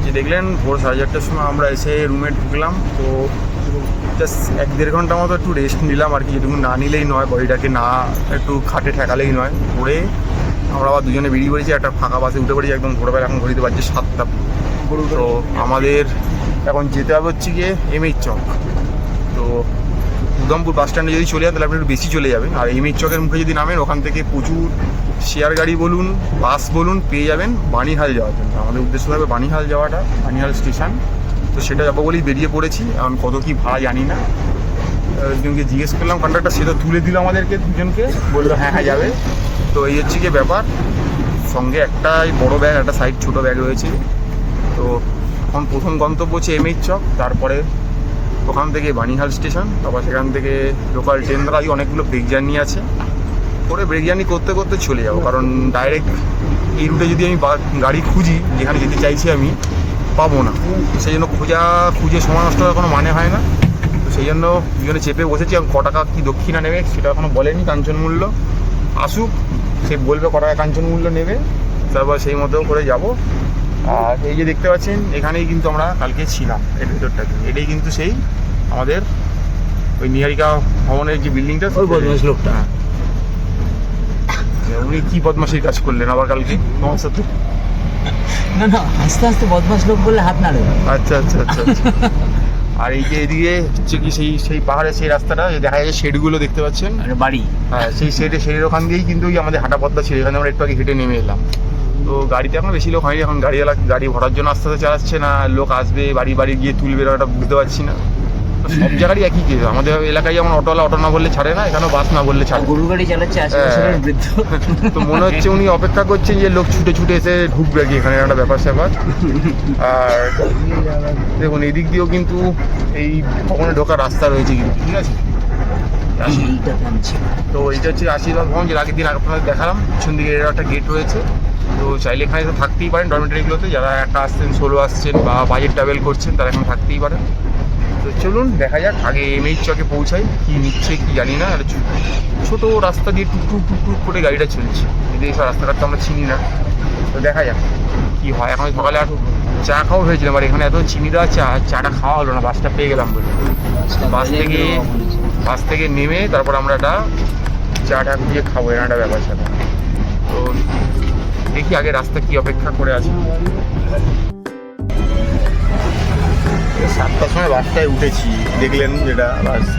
যে দেখলেন ভোর 4:30টার সময় আমরা এসে রুমে ঢুকলাম। তো জাস্ট 1-1.5 ঘন্টা মতো একটু রেস্ট নিলাম আর কি, যেটুকু না নিলেই নয়, বডিটাকে না একটু খাটে ঠেকালেই নয়। পরে আমরা আবার দুজনে বেরিয়ে পড়েছি, একটা ফাঁকা বাসে উঠে পড়েছি একদম ভোরবেলা। এখন ঘড়িতে বাজছে 7টা। তো আমাদের এখন যেতে হবে হচ্ছে গিয়ে এমএইচ চক। তো উধমপুর বাস স্ট্যান্ডে যদি চলে যান তাহলে আপনি একটু বেশি চলে যাবেন। আর এমএইচ চকের মুখে যদি নামেন, ওখান থেকে প্রচুর শেয়ার গাড়ি বলুন, বাস বলুন, পেয়ে যাবেন বানিহাল যাওয়ার জন্য। আমাদের উদ্দেশ্য হবে বানিহাল যাওয়াটা, বানিহাল স্টেশন। তো সেটা যাবো বলেই বেরিয়ে পড়েছি। এখন কত কী ভাড়া জানি না, একজনকে জিজ্ঞেস করলাম কন্ডাক্টর, সে তো তুলে দিল আমাদেরকে দুজনকে, বললো হ্যাঁ হ্যাঁ যাবে। তো এই হচ্ছে গিয়ে ব্যাপার। সঙ্গে একটা বড় ব্যাগ, একটা সাইড ছোটো ব্যাগ রয়েছে। তো এখন প্রথম গন্তব্য হচ্ছে এমএইচ চক, তারপরে ওখান থেকে বানিহাল স্টেশন, তারপর সেখান থেকে লোকাল ট্রেন দ্বারা অনেকগুলো ব্রেক জার্নি আছে। করে ব্রেক জার্নি করতে করতে চলে যাবো, কারণ ডাইরেক্ট এই রুটে যদি আমি গাড়ি খুঁজি যেখানে যেতে চাইছি আমি, পাবো না। সেই জন্য খুঁজে সময় নষ্ট করার কোনো মানে হয় না। তো সেই জন্য দুজনে চেপে বসেছি। এবং ক টাকা কী দক্ষিণা নেবে সেটা এখনও বলেনি, কাঞ্চন মূল্য আসুক, সে বলবে ক টাকা কাঞ্চন মূল্য নেবে, তারপর সেই মতো করে যাব। আর এই যে দেখতে পাচ্ছেন, এখানেই কিন্তু আমরা কালকে ছিলাম, এর ভিতরটাতে। এটাই কিন্তু সেই আমাদের ওই নিহারিকা ভবনের যে বিল্ডিংটা, ওই বদমাশ লোকটা। উনি কী বদমাশির কাজ করলেন আবার কালকে তোমার সাথে? না না, আস্তে আস্তে বদমাশ লোক বললে হাত নাড়ে। আচ্ছা আচ্ছা আচ্ছা আচ্ছা। আর এই যে এদিকে হচ্ছে কি সেই পাহাড়ের সেই রাস্তাটা দেখা যাচ্ছে, শেডগুলো দেখতে পাচ্ছেন, বাড়ি। হ্যাঁ, সেই শেডের ওখান দিয়েই কিন্তু ওই আমাদের হাঁটা পথটা ছিল। এখানে আমরা একটু আগে হেঁটে নেমে এলাম। তো গাড়িতে এখন বেশি লোক হয়নি, এখন গাড়িওয়ালা গাড়ি ভরার জন্য আস্তে আস্তে চালাচ্ছে, না লোক আসবে বাড়ি বাড়ি গিয়ে তুলবে ওটা বুঝতে পারছি না। তো সব জায়গারই একই কেস। আমাদের এলাকায় যেমন অটোওয়ালা অটো না বললে ছাড়ে না, এখানেও বাস না বললে ছাড়ে। গরু গাড়ি চালাচ্ছে 80 বছরের বৃদ্ধ। তো মনে হচ্ছে উনি অপেক্ষা করছেন যে লোক ছুটে ছুটে এসে ঢুকবে আর কি, এখানে একটা ব্যাপার স্যাপার। আর দেখুন এদিক দিয়েও কিন্তু এই ভবনে ঢোকার রাস্তা রয়েছে কিন্তু, ঠিক আছে। তো এইটা হচ্ছে আশীর্বাদ ভবন, যেটা আগের দিন আপনাদের দেখালাম। পিছন দিকে এর একটা গেট রয়েছে। তো চাইলে এখানে তো থাকতেই পারেন ডরমেটারিগুলোতে, যারা একা আসছেন, সোলো আসছেন বা বাজেট ট্রাভেল করছেন, তারা এখানে থাকতেই পারেন। তো চলুন দেখা যাক, আগে এমএইচ চকে পৌঁছাই। কী নিচ্ছে কি জানি না, আর ছোটো রাস্তা দিয়ে টুকটুক টুকটুক করে গাড়িটা চলছে। যদি এইসব রাস্তাঘাট তো আমরা চিনি না। তো দেখা যাক কী হয়। এখন সকালে আর চা খাওয়া হয়েছিলাম, আর এখানে এত চিনি দেওয়া চাটা খাওয়া হলো না, বাসটা পেয়ে গেলাম বলে। বাস থেকে নেমে তারপর আমরা একটা চাটা দিয়ে খাবো, এর একটা ব্যাপার স্যাপার। তো দেখি আগে রাস্তা কি অপেক্ষা করে আছে। 7টার সময় বাসটায় উঠেছি, দেখলেন যেটা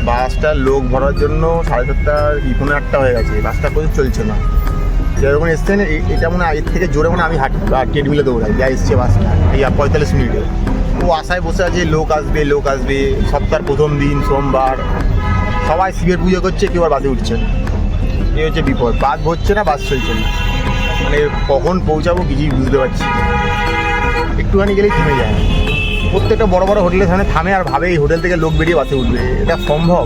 বাসটা লোক ভরার জন্য 7:30 কি 8:30 হয়ে গেছে, বাসটা কোথাও চলছে না। যেরকম এসছেন এটা মনে হয় এর থেকে জোরে মনে আমি ট্রেডমিলে দৌড়াই, যা এসছে বাসটা এই 45 মিনিটে। ও আশায় বসে আছে লোক আসবে লোক আসবে, সপ্তাহের প্রথম দিন সোমবার, সবাই শিবের পুজো করছে, কেউ আর বাসে উঠছে না। এই হচ্ছে বিপদ, বাস হচ্ছে না, বাস চলছে না। মানে কখন পৌঁছাবো কিছুই বুঝতে পারছি, একটুখানি গেলেই থেমে যায়। প্রত্যেকটা বড় বড় হোটেলের সামনে থামে আর ভাবে এই হোটেল থেকে লোক বেরিয়ে বাসে উঠবে। এটা সম্ভব?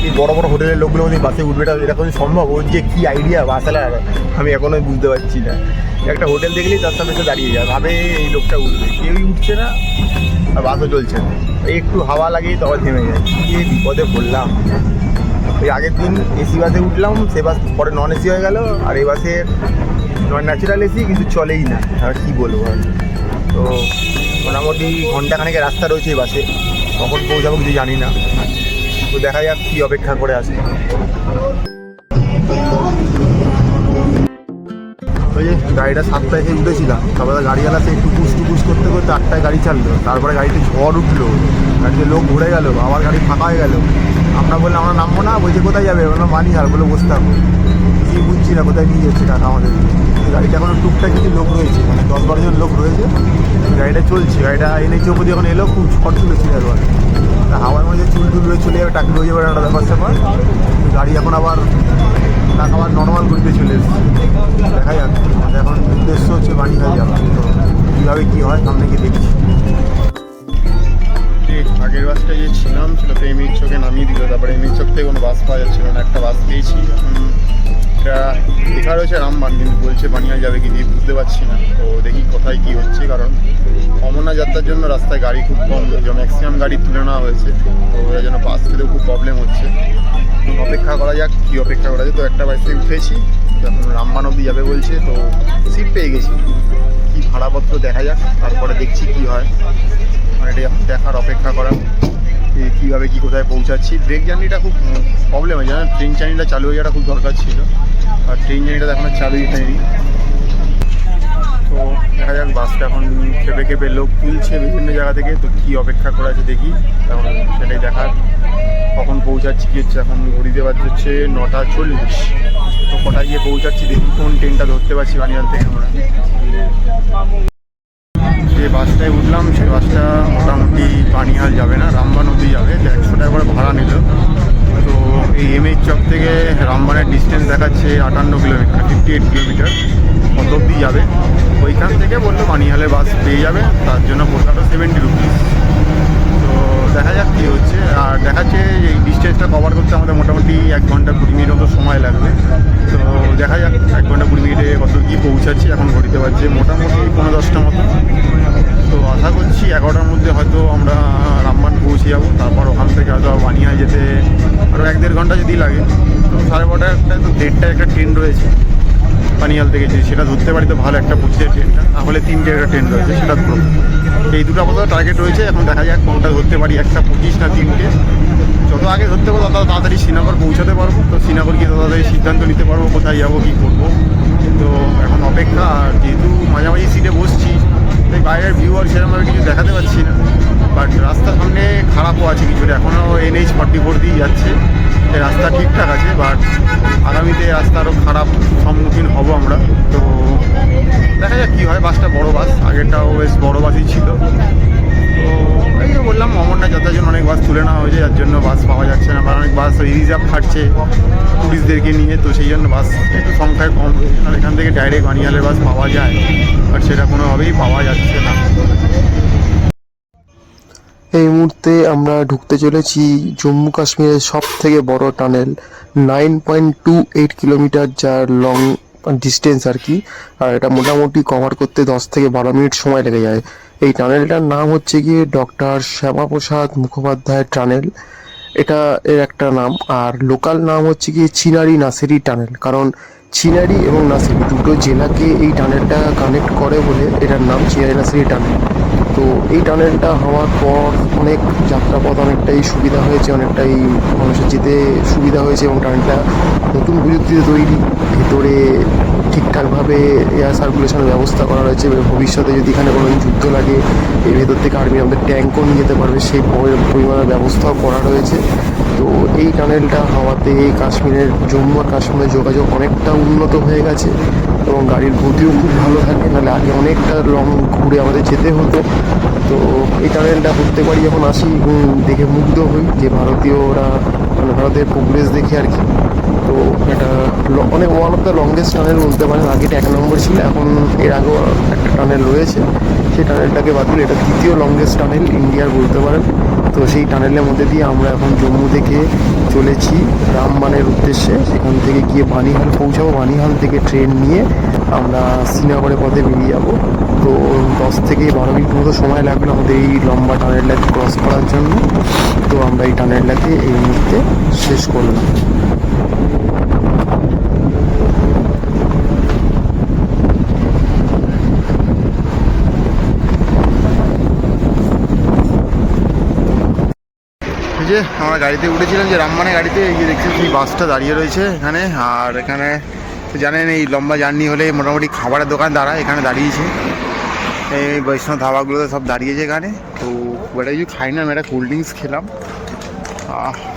এই বড় বড় হোটেলের লোকগুলো যদি বাসে উঠবে, এটা কোনো সম্ভব? ওর যে কী আইডিয়া বাসালার, আমি এখনোই বুঝতে পারছি না। একটা হোটেল দেখলেই তার সামনে এসে দাঁড়িয়ে যায়, ভাবে এই লোকটা উঠবে, কেউই উঠছে না আর বাসও চলছে না। একটু হাওয়া লাগেই তখন থেমে যায়। কী বিপদে পড়লাম। ওই আগের দিন এসি বাসে উঠলাম, সে বাস পরে নন এসি হয়ে গেল, আর এই বাসে ন্যাচারাল এসি কিন্তু চলেই না। আর কী বলবো। তো মোটামুটি ঘন্টাখানেকের রাস্তা রয়েছে এই বাসে, কখন পৌঁছাবো কিছু জানি না। তো দেখা যাক কী অপেক্ষা করে আছে। ওই যে গাড়িটা 7টায় এসে উঠেছিলাম, তারপরে গাড়িওয়ালা সেই টুকুস করতে করতে 8টায় গাড়ি চাললো। তারপরে গাড়িতে ঝড় উঠলো, গাড়িতে লোক ঘুরে গেল, আবার গাড়ি ফাঁকা হয়ে গেল। আমরা বললাম আমরা নামবো না, বলছে কোথায় যাবে, বললাম বানিহাল। বলে বসতে থাকবো, কিছুই বুঝছি না কোথায় নিয়ে যাচ্ছে টাকা আমাদের। গাড়িটা এখনো টুকটাক কিছু লোক রয়েছে, মানে 10-12 জন লোক রয়েছে। গাড়িটা চলছে, গাড়িটা এনেছে অবধি এখন এলো, খুব ঝড় তুলেছিল একবার। হাওয়ার মধ্যে চুল রয়ে চলে যাবে, টাকি হয়ে যাবে একটা ব্যাপার স্যাপার। গাড়ি এখন আবার আবার নর্মাল করতে চলে এসেছে। দেখা যাক, এখন উদ্দেশ্য হচ্ছে বানিহাল যাওয়া। তো কীভাবে কী হয় সামনে গিয়ে দেখছি। আগের বাসটা যে ছিলাম সেটা তো এমএইচ চকে নামিয়ে দিল, তারপরে এমএইচ চক থেকে কোনো বাস পাওয়া যাচ্ছিল না। একটা বাস পেয়েছি, এখন এটা লেখা রয়েছে রামবান, কিন্তু বলছে বানিহাল যাবে কি দিয়ে বুঝতে পারছি না। তো দেখি কোথায় কী হচ্ছে, কারণ অমরনাথ যাত্রার জন্য রাস্তায় গাড়ি খুব কম রয়েছে, ম্যাক্সিমাম গাড়ি তুলে নেওয়া হয়েছে। তো ওই জন্য বাস পেতেও খুব প্রবলেম হচ্ছে। অপেক্ষা করা যাক কী অপেক্ষা করা যায়। তো একটা বাসে উঠেছি, এখন রামবান অবধি যাবে বলছে, তো সিট পেয়ে গেছি। কী ভাড়াপত্র দেখা যাক, তারপরে দেখছি কি হয়। মানে এটা দেখার অপেক্ষা করা কীভাবে কী কোথায় পৌঁছাচ্ছি। ব্রেক জার্নিটা খুব প্রবলেম হয়, জানেন, ট্রেন জার্নিটা চালু হয়ে যাওয়াটা খুব দরকার ছিল, আর ট্রেন জার্নিটা এখনো চালুই হয়নি। তো দেখা যাক, বাসটা এখন খেপে খেপে লোক তুলছে বিভিন্ন জায়গা থেকে, তো কী অপেক্ষা করে আছে দেখি, এখন সেটাই দেখার। কখন পৌঁছাচ্ছি কী হচ্ছে, এখন ঘড়িতে বাজছে হচ্ছে 9:40। তো কটায় গিয়ে পৌঁছাচ্ছি দেখি, কোন ট্রেনটা ধরতে পারছি বানিয়াল থেকে আমরা। যে বাসটায় উঠলাম সেই বাসটা মোটামুটি বানিহাল যাবে না, রামবান অবধি যাবে। 100 টাকা করে ভাড়া নিল। তো এই এমএইচ চক থেকে রামবানের ডিস্টেন্স দেখাচ্ছে 58 কিলোমিটার, 58 কিলোমিটার, কত অবধি যাবে। ওইখান থেকে বললো বানিহালের বাস পেয়ে যাবে, তার জন্য পড়লো 70 রুপিস। তো দেখা যাক কী হচ্ছে। আর দেখাচ্ছে এই ডিস্টেন্সটা কভার করতে আমাদের মোটামুটি 1 ঘন্টা 20 মিনিট মতো সময় লাগবে। তো দেখা যাক 1 ঘন্টা 20 মিনিটে কত কী পৌঁছাচ্ছি। এখন ঘড়িতে পারছে মোটামুটি 9:10 মতো। তো আশা করছি 11টার মধ্যে হয়তো আমরা রামবান পৌঁছে যাবো। তারপর ওখান থেকে হয়তো বানিহাল যেতে আরও 1-1.5 ঘন্টা যদি লাগে। তো 12:30টায় তো 1:30টায় একটা ট্রেন রয়েছে বানিহাল থেকে, যদি সেটা ধরতে পারি তো ভালো, একটা 25-এর ট্রেনটা, তাহলে 3টে একটা ট্রেন রয়েছে সেটা ধরবো। এই দুটো আপাতত টার্গেট রয়েছে, এখন দেখা যাক কোনটা ধরতে পারি, একটা 25 না 3টে। যত আগে ধরতে পারবো তত তাড়াতাড়ি শ্রীনগর পৌঁছাতে পারবো। তো শ্রীনগর গিয়ে তত তাড়াতাড়ি সিদ্ধান্ত নিতে পারবো কোথায় যাবো, কী করবো। তো এখন অপেক্ষা। আর যেহেতু মাঝামাঝি সিটে বসছি, তাই বাইরের ভিউ আর সেরকমভাবে কিছু দেখাতে পারছি না। বাট রাস্তার সামনে খারাপও আছে কিছুটা, এখনও NH 44 দিয়ে যাচ্ছে, এই রাস্তা ঠিকঠাক আছে, বাট আগামীতে রাস্তা আরও খারাপ সম্মুখীন হব আমরা। তো দেখা যাক কী হয়। বাসটা বড় বাস, আগেরটাও বেশ বড় বাসই ছিল। তো এই যে বললাম, অমরনাথ যাত্রার জন্য অনেক বাস তুলে নেওয়া হয়েছে, যার জন্য বাস পাওয়া যাচ্ছে না, কারণ অনেক বাস ওই রিজার্ভ খাটছে টুরিস্টদেরকে নিয়ে। তো সেই জন্য বাস একটু সংখ্যায় কম রয়েছে। আর এখান থেকে ডাইরেক্ট বানিহালের বাস পাওয়া যায়, বাট সেটা কোনোভাবেই পাওয়া যাচ্ছে না। এই মুহূর্তে আমরা ঢুকতে চলেছি জম্মু কাশ্মীরের সব থেকে বড় টানেল, 9.28 কিলোমিটার, যার লং ডিস্টেন্স আর কি। আর এটা মোটামুটি কভার করতে 10 থেকে 12 মিনিট সময় লেগে যায়। এই টানেলটার নাম হচ্ছে গিয়ে ডক্টর শ্যামাপ্রসাদ মুখোপাধ্যায় টানেল, এটা এর একটা নাম। আর লোকাল নাম হচ্ছে গিয়ে চিনারি নাসেরি টানেল, কারণ চিনারি এবং নাসেরি দুটো জেলাকে এই টানেলটা কানেক্ট করে বলে এটার নাম চিনারি নাসেরি টানেল। তো এই টানেলটা হওয়ার পর অনেক যাত্রাপথ অনেকটাই সুবিধা হয়েছে, অনেকটাই মানুষের যেতে সুবিধা হয়েছে, এবং টানেলটা নতুন প্রযুক্তিতে তৈরি। ভেতরে ঠিকঠাকভাবে এয়ার সার্কুলেশনের ব্যবস্থা করা রয়েছে, এবং ভবিষ্যতে যদি এখানে কোনো যুদ্ধ লাগে এই ভেতর থেকে আর্মি আমাদের ট্যাঙ্কও নিয়ে যেতে পারবে, সেই পরিমাণের ব্যবস্থাও করা রয়েছে। তো এই টানেলটা হওয়াতে কাশ্মীরের, জম্মু আর কাশ্মীরের যোগাযোগ অনেকটা উন্নত হয়ে গেছে, এবং গাড়ির গতিও খুব ভালো থাকে। নাহলে আগে অনেকটা লং ঘুরে আমাদের যেতে হতো। তো এই টানেলটা প্রত্যেকবারই যখন আসি দেখে মুগ্ধ হই যে ভারতীয়রা, মানে ভারতের প্রোগ্রেস দেখে আর কি। তো এটা অনেক one of the longest tunnel বলতে পারেন। আগে এটা 1 নম্বর ছিল, এখন এর আগেও একটা টানেল রয়েছে, সেই টানেলটাকে বাদ দিলে এটা 3য় লংগেস্ট টানেল ইন্ডিয়ার বলতে পারেন। তো সেই টানেলের মধ্যে দিয়ে আমরা এখন জম্মু থেকে চলেছি রামবানের উদ্দেশ্যে, সেখান থেকে গিয়ে বানিহাল পৌঁছাবো। বানিহাল থেকে ট্রেন নিয়ে আমরা শ্রীনগরের পথে বেরিয়ে যাবো। তো 10 থেকে 12 মিনিট মতো সময় লাগলো আমাদের এই লম্বা টানেলটাকে ক্রস করার জন্য। তো আমরা এই টানেলটাকে এই মুহূর্তে শেষ করলাম। যে আমরা গাড়িতে উঠেছিলাম, যে রামবানের গাড়িতে, এই যে দেখছি সেই বাসটা দাঁড়িয়ে রয়েছে এখানে। আর এখানে তো জানেন এই লম্বা জার্নি হলে মোটামুটি খাবারের দোকান এখানে দাঁড়িয়েছে, এই বৈষ্ণব ধাবাগুলোতে সব দাঁড়িয়েছে এখানে। তো খুব একটা কিছু খাই না, আমি একটা কোল্ড ড্রিঙ্কস খেলাম।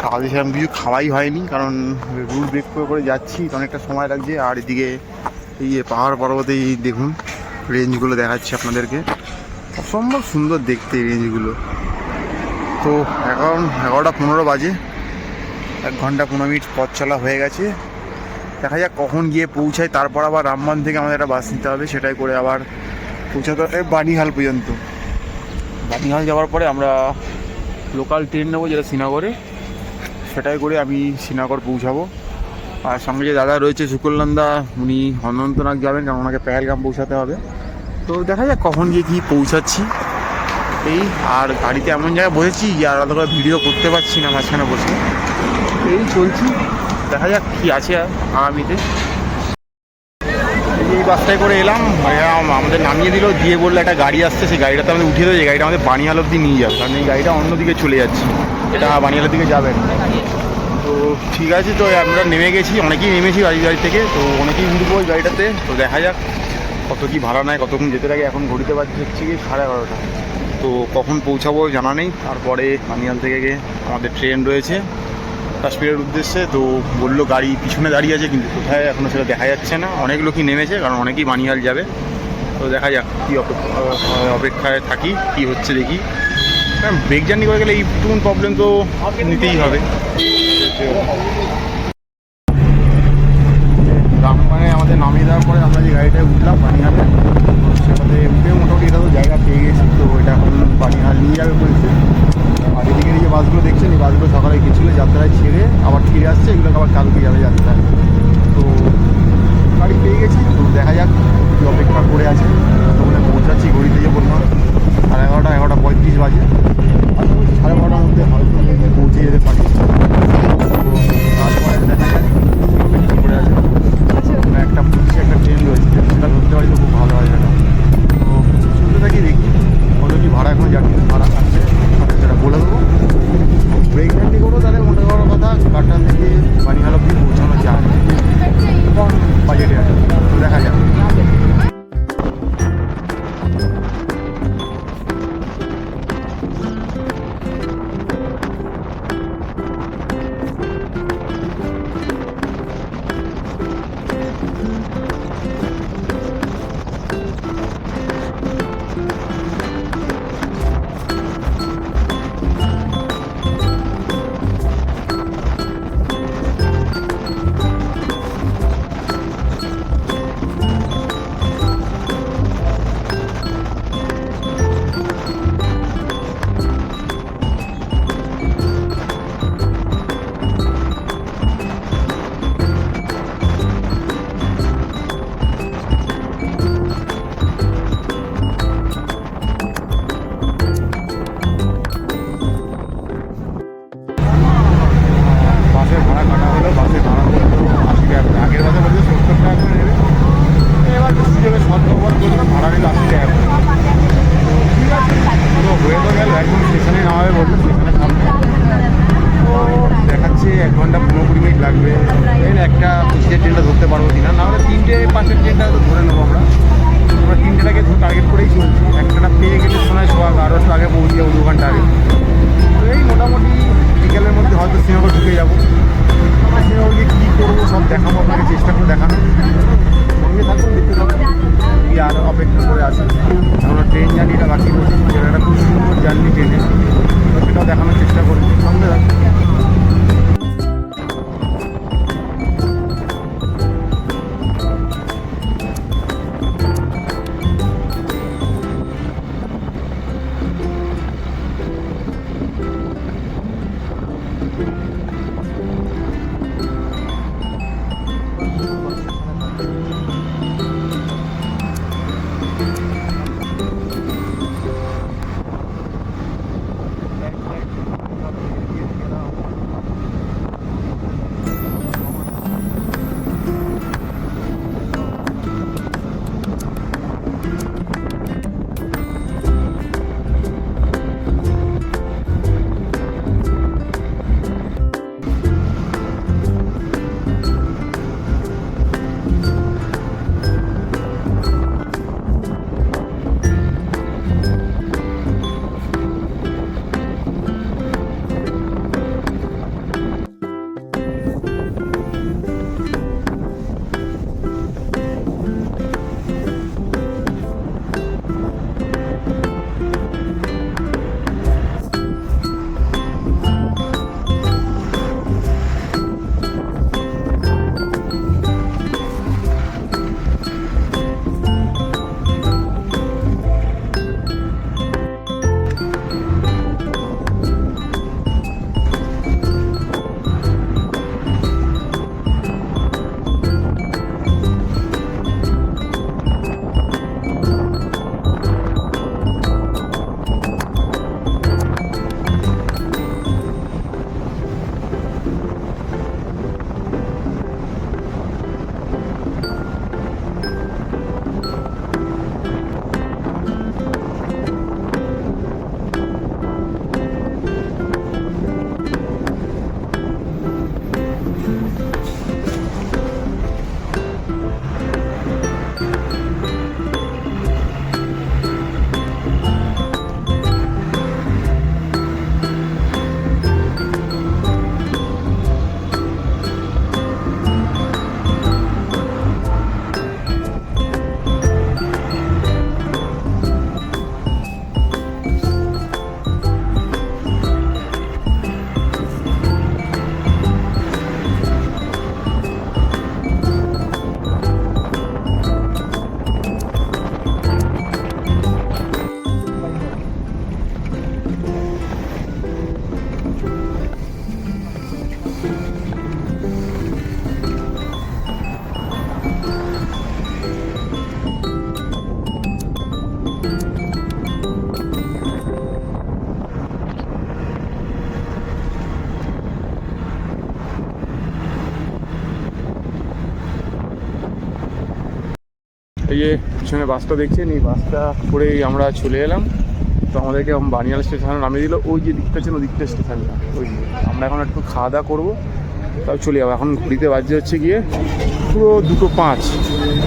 তাহলে সেরকম কিছু খাওয়াই হয়নি, কারণ রুট ব্রেক করে যাচ্ছি, অনেকটা সময় লাগছে। আর এদিকে এই পাহাড় পর্বতে এই দেখুন রেঞ্জগুলো দেখাচ্ছি আপনাদেরকে, অসম্ভব সুন্দর দেখতে এই রেঞ্জগুলো। তো এখন 11:15 বাজে, 1 ঘন্টা 15 মিনিট পথ চলা হয়ে গেছে। দেখা যাক কখন গিয়ে পৌঁছায়, তারপর আবার রামবান থেকে আমাদের একটা বাস নিতে হবে, সেটাই করে আবার পৌঁছাতে হবে বানিহাল পর্যন্ত। বানিহাল যাওয়ার পরে আমরা লোকাল ট্রেন নেবো যেটা শ্রীনগরে, সেটাই করে আমি শ্রীনগর পৌঁছাবো। আর সঙ্গে যে দাদা রয়েছে সুকল্যাণদা, উনি অনন্তনাগ যাবেন, কারণ ওনাকে পেহেলগাম পৌঁছাতে হবে। তো দেখা যাক কখন গিয়ে কী পৌঁছাচ্ছি এই। আর গাড়িতে এমন জায়গায় বসেছি আর আলাদা করে ভিডিও করতে পারছি না মাঝখানে বসে, এই চলছি। দেখা যাক কী আছে আগামীতে। এই যে এই বাসটায় করে এলাম, আমাদের নামিয়ে দিল, দিয়ে বললো একটা গাড়ি আসছে, সেই গাড়িটাতে আমাদের উঠিয়ে দেয়, যে গাড়িটা আমাদের বানিহাল অব্দি নিয়ে যাবে, কারণ এই গাড়িটা অন্যদিকে চলে যাচ্ছে, এটা বানিহালের দিকে যাবে না। তো ঠিক আছে, তো আমরা নেমে গেছি, অনেকেই নেমেছি বাড়ি থেকে, তো অনেকেই উঠবো ওই গাড়িটাতে। তো দেখা যাক কত কি ভাড়া নেয়, কতক্ষণ যেতে লাগে। এখন ঘড়িতে বাজছে হচ্ছে কি 11:30, তো কখন পৌঁছাবো জানা নেই। তারপরে বানিহাল থেকে গিয়ে আমাদের ট্রেন রয়েছে কাশ্মীরের উদ্দেশ্যে। তো বললো গাড়ি পিছনে দাঁড়িয়ে আছে, কিন্তু কোথায় এখনও সেটা দেখা যাচ্ছে না। অনেক লোকই নেমেছে, কারণ অনেকেই বানিহাল যাবে। তো দেখা যাক কী অপেক্ষায় থাকি, কি হচ্ছে দেখি। কারণ ব্রেক জার্নি করে গেলে এইটুকুন প্রবলেম তো নিতেই হবে। মানে আমাদের নামিয়ে দেওয়ার পরে আমরা যে গাড়িটায় উঠলাম বানিহালে, সেটাতে উঠে মোটামুটি এটা তো জায়গা পেয়ে গেছি। তো এটা এখন বানিহাল নিয়ে যাবে বলছে। আর এদিকে এই যে বাসগুলো দেখছেন, এই বাসগুলো সকালে গেছিলো যাত্রায়, ছেড়ে আবার ফিরে আসছে, এগুলোকে আবার কালকে যাবে যাত্রায়। তো গাড়ি পেয়ে গেছি, তো দেখা যাক কী অপেক্ষা করে আছে। ততক্ষণে পৌঁছাচ্ছি, ঘড়িতে যে বললাম 11:30 বাজে। আর 12:30টার মধ্যে হয়তো পৌঁছে যেতে পারি। তো তারপরে দেখা যাক কী করে আছে। একটা পুলিশে একটা ট্রেন রয়েছে, সেটা ধরতে পারি তো খুব ভালো হয়। সেটা তো শুনতে থাকি, দেখি কত কি ভাড়া, এখন জানি ভাড়া থাকছে সেটা বলে দেবো। ব্রেক জার্নি করবো তাহলে মোটা বড় কথা কাটা থেকে বানিহাল অব্দি পৌঁছানো যায়, কম বাজেটে আছে। তো দেখা যাক। বাসের ভাড়া কাটা হলো, বাসের ভাড়া করলো 80 টাকা করে। আগের বাসে বলছে 70 টাকা করে নেবে, এবার সুযোগে সদ্ব্যবহার করলাম, ভাড়া নিল 80 টাকা করে। তো ঠিক আছে, পুরো হয়ে তো গেল, একদম স্টেশনে নামাবে বললো, স্টেশনের সামনে। তো দেখাচ্ছে 1 ঘন্টা 15-20 মিনিট লাগবে। এই একটা 25-এর ট্রেনটা ধরতে পারবো কিনা, নাহলে 3টে-5-এর ট্রেনটা তো ধরে নেবো আমরা। আমরা 3টেটাকে টার্গেট করেই চলছি। একটা পেয়ে গেলে শোনায় আরও একটু আগে পৌঁছে যাবো, 2 ঘন্টা আগে। তো এই মোটামুটি বিকেলের মধ্যে হয়তো শ্রীনগর ঢুকে যাবো। শ্রীনগরকে কী করবো সব দেখাবো, আপনাকে চেষ্টা করে দেখানো। সঙ্গে থাকুন, দেখতে থাকুন কি আর অপেক্ষা করে আছে। আমরা ট্রেন জার্নিটা বাকি রয়েছে, যেটা একটা খুব সুন্দর জার্নি ট্রেনে, সেটাও দেখানোর চেষ্টা করি। সঙ্গে থাকুন। যে পিছনে বাসটা দেখছেন, এই বাসটা করেই আমরা চলে এলাম। তো আমাদেরকে বানিয়াল স্টেশনে নামিয়ে দিল, ওই যে দিকটা ছিল ওদিকটা স্টেশনটা, ওই আমরা এখন একটু খাওয়া দাওয়া করবো, তাও চলে যাবো। এখন ঘুরিতে বাজে হচ্ছে গিয়ে পুরো 2:05।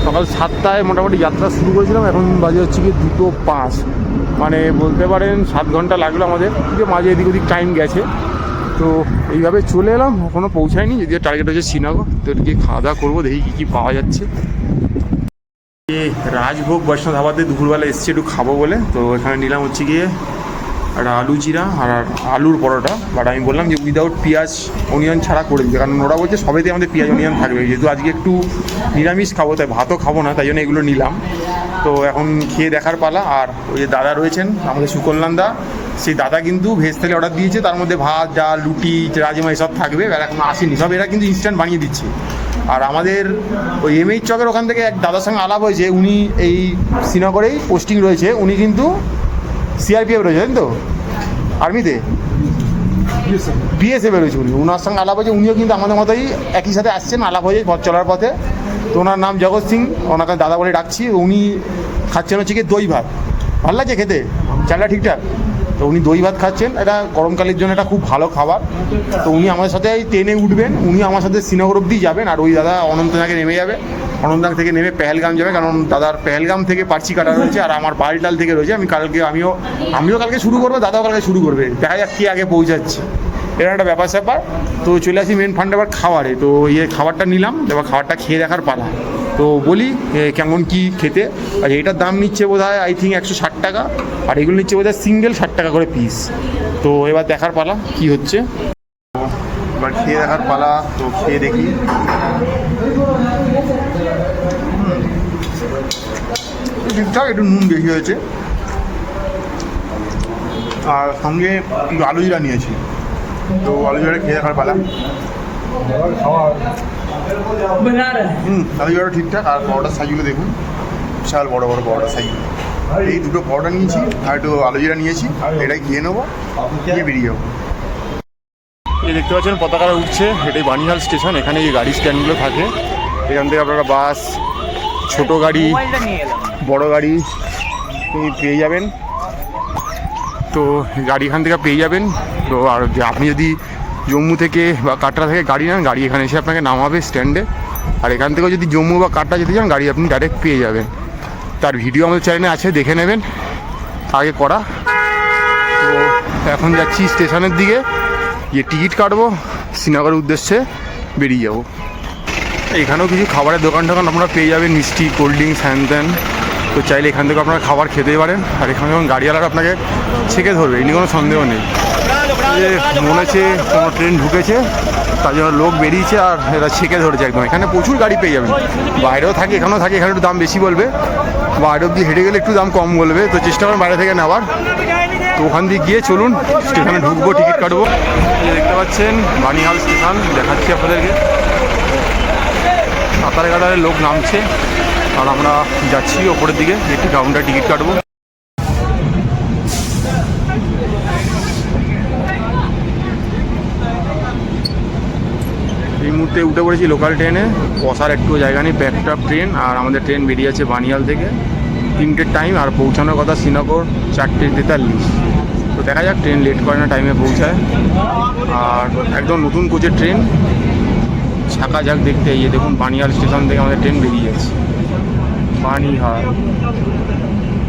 সকাল 7টায় মোটামুটি যাত্রা শুরু করেছিলাম, এখন বাজে হচ্ছে গিয়ে 2:05। মানে বলতে পারেন 7 ঘন্টা লাগলো আমাদের, যে মাঝে এদিক ওদিক টাইম গেছে। তো এইভাবে চলে এলাম, এখনও পৌঁছায়নি, যদিও টার্গেট হচ্ছে শ্রীনগর। তো এদিকে খাওয়া দাওয়া করবো, দেখি কী কী পাওয়া যাচ্ছে। রাজভোগ বৈষ্ণব ধাবাতে দুপুরবেলা এসছি একটু খাবো বলে, তো এখানে নিলাম হচ্ছে গিয়ে একটা আলু জিরা আর আলুর পরোটা। বাট আমি বললাম যে উইদাউট পেঁয়াজ অনিয়ন ছাড়া করে দিতে, কারণ ওরা বলছে সবেতে আমাদের পেঁয়াজ অনিয়ন থাকবে। যেহেতু আজকে একটু নিরামিষ খাবো, তাই ভাতও খাবো না, তাই জন্য এগুলো নিলাম। তো এখন খেয়ে দেখার পালা। আর ওই যে দাদা রয়েছেন আমাদের সুকল্যাণ দা, সেই দাদা কিন্তু ভেজ থালি অর্ডার দিয়েছে, তার মধ্যে ভাত, ডাল, রুটি, রাজমা এসব থাকবে। এবার এখন আসেনি, সব এরা কিন্তু ইনস্ট্যান্ট বানিয়ে দিচ্ছে। আর আমাদের ওই এমএইচ চকের ওখান থেকে এক দাদার সঙ্গে আলাপ হয়েছে, উনি এই শ্রীনগরেই পোস্টিং রয়েছে, উনি কিন্তু সিআরপিএফ রয়েছে, জানেন তো, আর্মিতে বিএসএফ রয়েছে উনি। ওনার সঙ্গে আলাপ হয়েছে, উনিও কিন্তু আমাদের মতোই একই সাথে আসছেন, আলাপ হয়ে পথ চলার পথে। তো ওনার নাম জগৎ সিং, ওনাকে দাদা বলে ডাকছি। উনি খাচ্ছেন হচ্ছে কি দই ভাত, ভালো লাগছে খেতে, চালটা ঠিকঠাক। তো উনি দই ভাত খাচ্ছেন, এটা গরমকালের জন্য এটা খুব ভালো খাবার। তো উনি আমাদের সাথে ট্রেনে উঠবেন, উনি আমার সাথে শ্রীনগর অব্দি যাবেন, আর ওই দাদা অনন্তনাগে নেমে যাবে। অনন্তনাগ থেকে নেমে পেহেলগাম যাবে, কারণ দাদার পেহেলগাম থেকে পার্চি কাটা রয়েছে, আর আমার বালটাল থেকে রয়েছে। আমিও কালকে শুরু করবো, দাদাও কালকে শুরু করবে, দেখা যাক কে আগে পৌঁছাচ্ছে, এরকম একটা ব্যাপার স্যাপার। তো চলে আসি মেন ফান্ডে আবার খাবারে। তো খাবারটা নিলাম, এবার খাবারটা খেয়ে দেখার পালা। তো বলি কেমন কি খেতে। আর এইটার দাম নিচ্ছে বোধ হয় আই থিঙ্ক 160 টাকা, আর এগুলো নিচ্ছে বোধ হয় সিঙ্গেল 60 টাকা করে পিস। তো এবার দেখার পালা কি হচ্ছে, এবার খেয়ে দেখার পালা। তো খেয়ে দেখি, ঠিকঠাক, একটু নুন বেশি হয়েছে। আর সঙ্গে একটু আলু জিরা নিয়েছি, তো আলু জিরা খেয়ে দেখার পালা। আলু জিরাটা ঠিকঠাক। আর পরোটার সাইজগুলো দেখুন, বিশাল বড় বড় পরোটার সাইজগুলো। এই দুটো পরোটা নিয়েছি আর একটু আলু জিরা নিয়েছি, এটাই খেয়ে নেবো, খেয়ে বেরিয়ে যাবো। এই দেখতে পাচ্ছেন পতাকাটা উঠছে, এটাই বানিহাল স্টেশন। এখানে এই গাড়ি স্ট্যান্ডগুলো থাকে, এখান থেকে আপনারা বাস, ছোটো গাড়ি, বড় গাড়ি পেয়ে যাবেন। তো গাড়ি এখান থেকে পেয়ে যাবেন। তো আর আপনি যদি জম্মু থেকে বা কাটরা থেকে গাড়ি নেন, গাড়ি এখানে এসে আপনাকে নামাবে স্ট্যান্ডে। আর এখান থেকেও যদি জম্মু বা কাটরা যেতে চান, গাড়ি আপনি ডাইরেক্ট পেয়ে যাবেন। তার ভিডিও আমাদের চ্যানেলে আছে, দেখে নেবেন আগে করা। তো এখন যাচ্ছি স্টেশনের দিকে, গিয়ে টিকিট কাটবো, শ্রীনগরের উদ্দেশ্যে বেরিয়ে যাবো। এখানেও কিছু খাবারের দোকান টোকান আপনারা পেয়ে যাবেন, মিষ্টি, কোল্ড ড্রিঙ্কস, হ্যান ত্যান। তো চাইলে এখান থেকে আপনারা খাবার খেতেই পারেন। আর এখানে যখন গাড়িওয়ালারা আপনাকে ছেঁকে ধরবে, এ নিয়ে কোনো সন্দেহ নেই যে মনে হচ্ছে কোনো ট্রেন ঢুকেছে, তার জন্য লোক বেরিয়েছে আর এরা ছেঁকে ধরেছে একদম। এখানে প্রচুর গাড়ি পেয়ে যাবেন, বাইরেও থাকে, এখানেও থাকে। এখানে একটু দাম বেশি বলবে, বাইরে অব্দি হেঁটে গেলে একটু দাম কম বলবে। তো চেষ্টা করেন বাইরে থেকে নেওয়ার। তো ওখান দিয়ে গিয়ে চলুন স্টেশনে ঢুকবো, টিকিট কাটবো। দেখতে পাচ্ছেন বানিহাল স্টেশন, দেখাচ্ছি আপনাদেরকে। কাতারে কাতারে লোক নামছে, আর আমরা যাচ্ছি ওপরের দিকে, একটি কাউন্টার টিকিট কাটবো। এই মুহূর্তে উঠে পড়েছি লোকাল ট্রেনে, বসার একটু জায়গা নেই, প্যাকড আপ ট্রেন। আর আমাদের ট্রেন বেরিয়ে আছে বানিহাল থেকে 3টের টাইম, আর পৌঁছানোর কথা শ্রীনগর 4:43। তো দেখা যাক ট্রেন লেট করে না, টাইমে পৌঁছায়। আর একদম নতুন কোচের ট্রেন, ছাকা যাক দেখতে। এই দেখুন বানিহাল স্টেশন থেকে আমাদের ট্রেন বেরিয়ে যাচ্ছে, বানিহাল।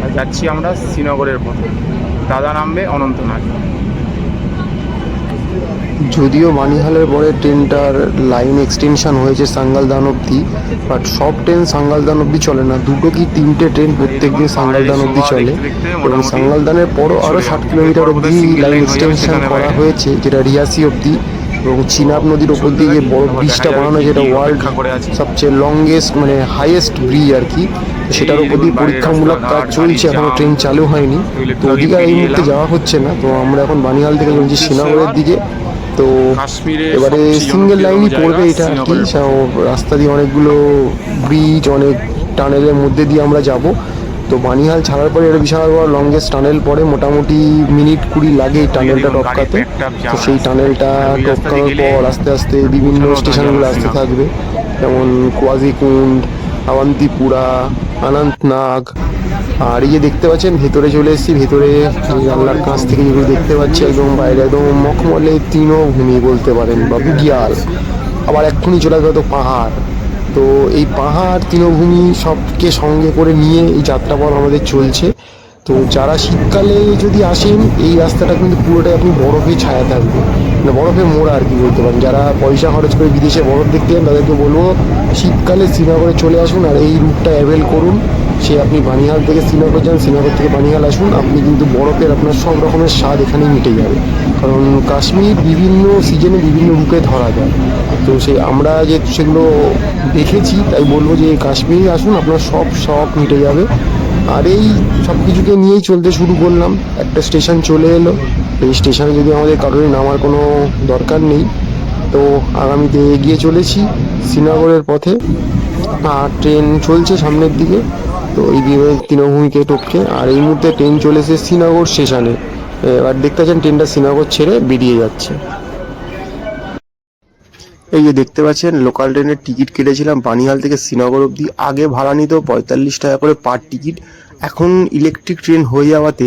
আর যাচ্ছি আমরা শ্রীনগরের পথে, দাদা নামবে অনন্তনাগ। যদিও বানিহালের পরে ট্রেনটার লাইন এক্সটেনশন হয়েছে সাঙ্গালদান অব্দি, বাট সব ট্রেন সাঙ্গালদান অব্দি চলে না। 2 কি 3টে ট্রেন প্রত্যেকদিন সাঙ্গালদান অব্দি চলে, এবং সাঙ্গালদানের পরও আরও 60 কিলোমিটার অব্দি লাইন এক্সটেনশন করা হয়েছে, যেটা রিয়াসি অব্দি। এবং চিনাব নদীর ওপর দিয়ে বড় ব্রিজটা বানানো, যেটা ওয়ার্ল্ড সবচেয়ে লংগেস্ট মানে হাইয়েস্ট ব্রিজ আর কি, সেটার উপর দিয়ে পরীক্ষামূলক কাজ চলছে, এখনো ট্রেন চালু হয়নি। তো ওদিকে এই মুহূর্তে যাওয়া হচ্ছে না। তো আমরা এখন বানিহাল থেকে চলছি শ্রীনগরের দিকে। তো এবারে সিঙ্গেল লাইনই পড়বে এটা আর কি, রাস্তা দিয়ে অনেকগুলো ব্রিজ, অনেক টানেলের মধ্যে দিয়ে আমরা যাব। তো বানিহাল ছাড়ার পরে এটা বিশাল বড় লংগেস্ট টানেল পড়ে, মোটামুটি মিনিট 20 লাগে এই টানেলটা টপকাতে। তো সেই টানেলটা টপকানোর পর আস্তে আস্তে বিভিন্ন স্টেশনগুলো আসতে থাকবে, যেমন কোয়াজিকুন্ড, আওয়ান্তিপুরা, অনন্তনাগ। আর এই যে দেখতে পাচ্ছেন ভেতরে চলে এসেছি, ভেতরে জানলার কাছ থেকে যেগুলো দেখতে পাচ্ছি একদম বাইরে একদম মখমলে তৃণভূমি বলতে পারেন বা বুগিয়াল। আবার এক্ষুনি চলে আসবে তো পাহাড়। তো এই পাহাড় তৃণভূমি সবকে সঙ্গে করে নিয়ে এই যাত্রাপথ আমাদের চলছে। তো যারা শীতকালে যদি আসেন এই রাস্তাটা কিন্তু পুরোটাই আপনি বরফে ছায়া থাকবে, মানে বরফে মোড়া আর কি বলতে পারেন। যারা পয়সা খরচ করে বিদেশে বরফ দেখতে যান তাদেরকে বলবো শীতকালে শ্রীনগরে চলে আসুন আর এই রুটটা অ্যাভেল করুন। সে আপনি বানিহাল থেকে শ্রীনগর যান, শ্রীনগর থেকে বানিহাল আসুন, আপনি কিন্তু বরফের আপনার সব রকমের স্বাদ এখানেই মিটে যাবে। কারণ কাশ্মীর বিভিন্ন সিজনে বিভিন্ন রূপে ধরা যায়। তো আমরা যে সেগুলো দেখেছি তাই বলবো যে কাশ্মীরে আসুন, আপনার সব শখ মিটে যাবে। আর এই সব কিছুকে নিয়েই চলতে শুরু করলাম। একটা স্টেশন চলে এলো, এই স্টেশনে যদি আমাদের কারোরই নামার কোনো দরকার নেই। তো আগামীতে এগিয়ে চলেছি শ্রীনগরের পথে। আর ট্রেন চলছে সামনের দিকে, তো এই তৃণভূমিকে টপকে। আর এই মুহূর্তে ট্রেন চলেছে শ্রীনগর স্টেশনে। এবার দেখতে পাচ্ছেন ট্রেনটা শ্রীনগর ছেড়ে বেরিয়ে যাচ্ছে। এই যে দেখতে পাচ্ছেন লোকাল ট্রেনের টিকিট কেটেছিলাম বানিহাল থেকে শ্রীনগর অবধি। আগে ভাড়া নিত 45 টাকা করে পার টিকিট, এখন ইলেকট্রিক ট্রেন হয়ে যাওয়াতে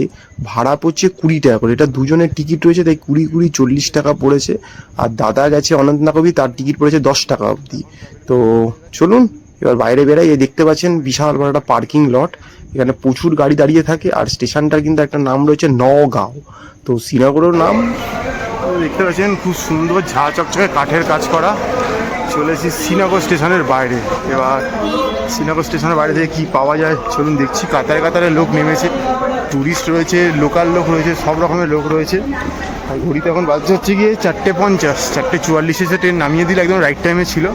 ভাড়া পড়ছে 20 টাকা করে। এটা দুজনের টিকিট রয়েছে তাই 20 40 টাকা পড়েছে। আর দাদা গেছে অনন্তনাগ অবধি, তার টিকিট পড়েছে 10 টাকা অবধি। তো চলুন এবার বাইরে বেরাই। এই দেখতে পাচ্ছেন বিশাল বড় একটা পার্কিং লট, এখানে প্রচুর গাড়ি দাঁড়িয়ে থাকে। আর স্টেশনটার কিন্তু একটা নাম রয়েছে নওগাঁও, তো শ্রীনগরের নাম। দেখতে পাচ্ছেন খুব সুন্দর ঝা চকচকে কাঠের কাজ করা। চলে এসেছি শ্রীনগর স্টেশনের বাইরে। এবার শ্রীনগর স্টেশনের বাইরে থেকে কী পাওয়া যায় চলুন দেখছি। কাতারে কাতারে লোক নেমেছে, ট্যুরিস্ট রয়েছে, লোকাল লোক রয়েছে, সব রকমের লোক রয়েছে। আর ঘড়িতে এখন বাজছে হচ্ছে গিয়ে 4:50, 4:44 এসে ট্রেন নামিয়ে দিল, একদম রাইট টাইমে ছিল।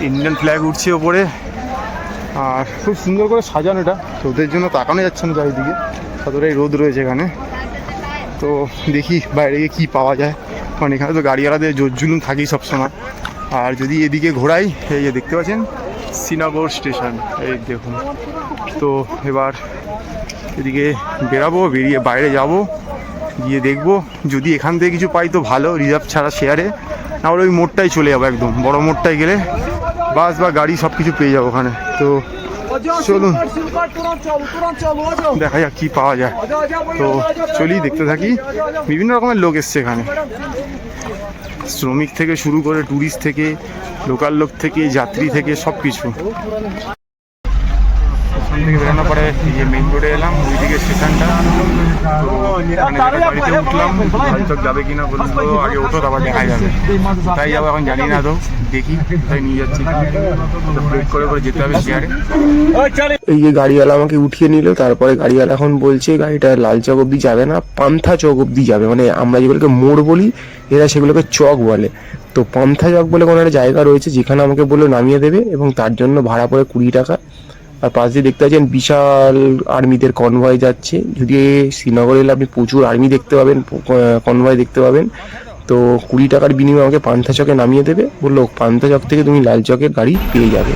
ইন্ডিয়ান ফ্ল্যাগ উঠছে ওপরে আর খুব সুন্দর করে সাজানো। এটা রোদের জন্য তাকানো যাচ্ছে না চারিদিকে, কতটাই রোদ রয়েছে এখানে। তো দেখি বাইরে গিয়ে কী পাওয়া যায়, কারণ এখানে তো গাড়িওয়ালাদের জোর জুলুম থাকেই সবসময়। আর যদি এদিকে ঘোরাই, এই যে দেখতে পাচ্ছেন শ্রীনগর স্টেশন, এই দেখুন। তো এবার এদিকে বেরাবো, বেরিয়ে বাইরে যাব, গিয়ে দেখবো যদি এখান থেকে কিছু পাই তো ভালো, রিজার্ভ ছাড়া শেয়ারে। না হলে ওই মোড়টাই চলে যাবো, একদম বড় মোড়টায় গেলে বাস বা গাড়ি সব কিছু পেয়ে যাবো ওখানে। তো চলুন দেখা যাক কী পাওয়া যায়। তো চলি দেখতে থাকি। বিভিন্ন রকমের লোক এসছে এখানে, শ্রমিক থেকে শুরু করে ট্যুরিস্ট থেকে লোকাল লোক থেকে যাত্রী থেকে সব কিছু। স্টেশন থেকে বেরোনোর পরে এই যে মেইন রোডে এলাম, ওইদিকে স্টেশনটা। তো গাড়িতে উঠলাম, লালচক যাবে কিনা বললো আগে ওঠো তারপর দেখা যাবে, তাই যাবো এখন জানি না। তো দেখি কোথায় নিয়ে যাচ্ছি, ব্রেক করে করে যেতে হবে শেয়ারে। এই যে গাড়িওয়ালা আমাকে উঠিয়ে নিল, তারপরে গাড়িওয়ালা এখন বলছে গাড়িটা লালচক অবধি যাবে না, পান্থা চক অবধি যাবে। মানে আমরা যেগুলোকে মোড় বলি এরা সেগুলোকে চক বলে। তো পান্থা চক বলে কোনো একটা জায়গা রয়েছে যেখানে আমাকে বললো নামিয়ে দেবে, এবং তার জন্য ভাড়া পড়ে 20 টাকা। আর পাশ দিয়ে দেখতে পাচ্ছেন বিশাল আর্মিদের কনভয় যাচ্ছে। যদি শ্রীনগরে এলে আপনি প্রচুর আর্মি দেখতে পাবেন, কনভয় দেখতে পাবেন। তো 20 টাকার বিনিময়ে আমাকে পান্থা চকে নামিয়ে দেবে, বললো পান্থা চক থেকে তুমি লাল চকের গাড়ি পেয়ে যাবে।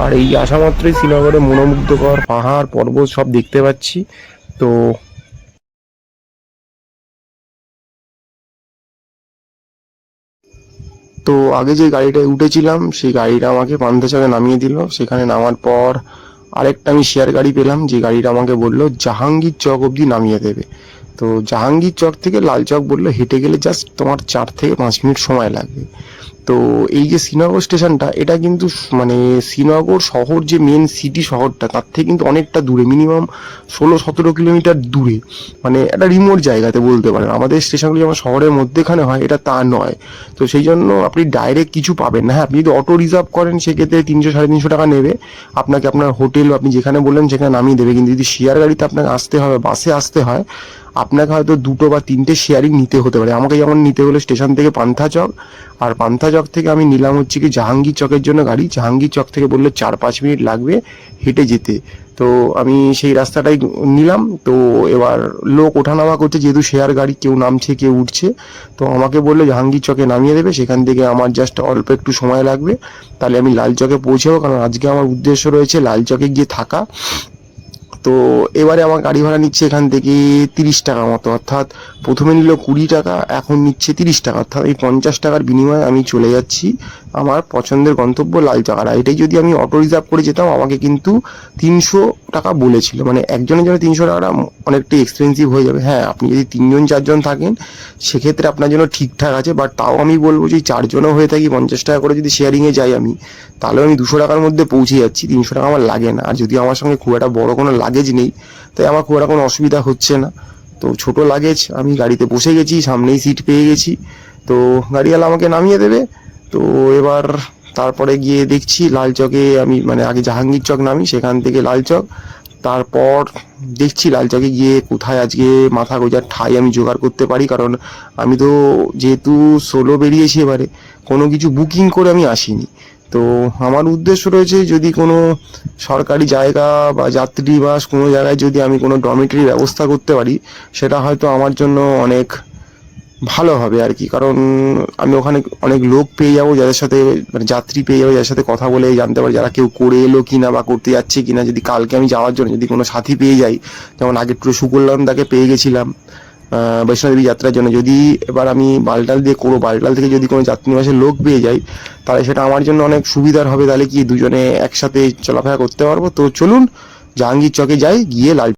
আর এই আসা মাত্রই শ্রীনগরে মনোমুগ্ধকর পাহাড় পর্বত সব দেখতে পাচ্ছি। তো তো আগে যে গাড়িটায় উঠেছিলাম সেই গাড়িটা আমাকে পান্থা চকে নামিয়ে দিল। সেখানে নামার পর আরেকটা আমি শেয়ার গাড়ি পেলাম, যে গাড়িটা আমাকে বললো জাহাঙ্গীর চক অবধি নামিয়ে দেবে। তো জাহাঙ্গীর চক থেকে লাল চক বললো হেঁটে গেলে জাস্ট তোমার 4 থেকে 5 মিনিট সময় লাগবে। তো এই যে শ্রীনগর স্টেশনটা, এটা কিন্তু মানে শ্রীনগর শহর যে মেন সিটি শহরটা তার থেকে কিন্তু অনেকটা দূরে, মিনিমাম 16-17 কিলোমিটার দূরে। মানে একটা রিমোট জায়গাতে বলতে পারেন। আমাদের স্টেশনগুলো যেমন শহরের মধ্যেখানে হয়, এটা তা নয়। তো সেই জন্য আপনি ডাইরেক্ট কিছু পাবেন না। হ্যাঁ, আপনি যদি অটো রিজার্ভ করেন সেক্ষেত্রে 300-350 টাকা নেবে, আপনাকে আপনার হোটেল আপনি যেখানে বললেন সেখানে নামিয়ে দেবে। কিন্তু যদি শেয়ার গাড়িতে আপনাকে আসতে হবে, বাসে আসতে হয়, আপনাকে হয়তো 2 বা 3টে শেয়ারিং নিতে হতে পারে। আমাকে যেমন নিতে হলো স্টেশন থেকে পান্থা চক, আর পান্থা চক থেকে আমি নিলাম হচ্ছে কি জাহাঙ্গীর চকের জন্য গাড়ি। জাহাঙ্গীর চক থেকে বললো 4-5 মিনিট লাগবে হেঁটে যেতে। তো আমি সেই রাস্তাটাই নিলাম। তো এবার লোক ওঠানামা করছে, যেহেতু শেয়ার গাড়ি, কেউ নামছে কেউ উঠছে। তো আমাকে বললো জাহাঙ্গীর চকে নামিয়ে দেবে, সেখান থেকে আমার জাস্ট অল্প একটু সময় লাগবে, তাহলে আমি লাল চকে পৌঁছাবো। কারণ আজকে আমার উদ্দেশ্য রয়েছে লাল চকে গিয়ে থাকা। তো এবারে আমার গাড়ি ভাড়া নিচ্ছে এখান থেকে 30 টাকা মতো, অর্থাৎ প্রথমে নিল 20 টাকা, এখন নিচ্ছে 30 টাকা, অর্থাৎ এই 50 টাকার বিনিময়ে আমি চলে যাচ্ছি আমার পছন্দের গন্তব্য লালচক। আর এটাই যদি আমি অটো রিজার্ভ করে যেতাম আমাকে কিন্তু 300 টাকা বলেছিল, মানে একজনের জন্য 300 টাকাটা অনেকটাই এক্সপেন্সিভ হয়ে যাবে। হ্যাঁ, আপনি যদি 3জন 4জন থাকেন সেক্ষেত্রে আপনার জন্য ঠিকঠাক আছে, বাট তাও আমি বলবো যে 4জনও হয়ে থাকি 50 টাকা করে যদি শেয়ারিংয়ে যাই আমি, তাহলে আমি 200 টাকার মধ্যে পৌঁছে যাচ্ছি, 300 টাকা আমার লাগে না। আর যদি আমার সঙ্গে খুব একটা বড় কোনো লাগেজ নেই তাই আমার খুব একটা কোনো অসুবিধা হচ্ছে না। তো ছোট লাগেজ আমি গাড়িতে বসে গেছি, সামনেই সিট পেয়ে গেছি, তো গাড়িওয়ালা আমাকে নামিয়ে দেবে। তো এবার তারপরে গিয়ে দেখছি লালচকে আমি, মানে আগে জাহাঙ্গীর চক নামি, সেখান থেকে লালচক, তারপর দেখছি লালচকে গিয়ে কোথায় আজকে মাথা গোজার ঠাই আমি জোগাড় করতে পারি, কারণ আমি তো যেহেতু সোলো বেরিয়েছি এবারে কোনো কিছু বুকিং করে আমি আসিনি। তো আমার উদ্দেশ্য রয়েছে যদি কোনো সরকারি জায়গা বা যাত্রী বাস কোনো জায়গায় যদি আমি কোনো ডরমিটরি ব্যবস্থা করতে পারি সেটা হয়তো আমার জন্য অনেক ভালো হবে আর কি, কারণ আমি ওখানে অনেক লোক পেয়ে যাবো যাদের সাথে, মানে যাত্রী পেয়ে যাবো যাদের সাথে কথা বলে জানতে পারি যারা কেউ করে এলো কিনা বা করতে যাচ্ছে কিনা। যদি কালকে আমি যাওয়ার জন্য যদি কোনো সাথী পেয়ে যাই, যেমন আগে একটু সুকল্যাণদাকে পেয়ে গেছিলাম বৈষ্ণোদেবী যাত্রার জন্য, যদি এবার আমি বালটাল দিয়ে করবো, বালটাল থেকে যদি কোনো যাত্রী বাসের লোক পেয়ে যাই তাহলে সেটা আমার জন্য অনেক সুবিধার হবে, তাহলে কি দুজনে একসাথে চলাফেরা করতে পারবো। তো চলুন জাহাঙ্গীর চকে যাই, গিয়ে লাল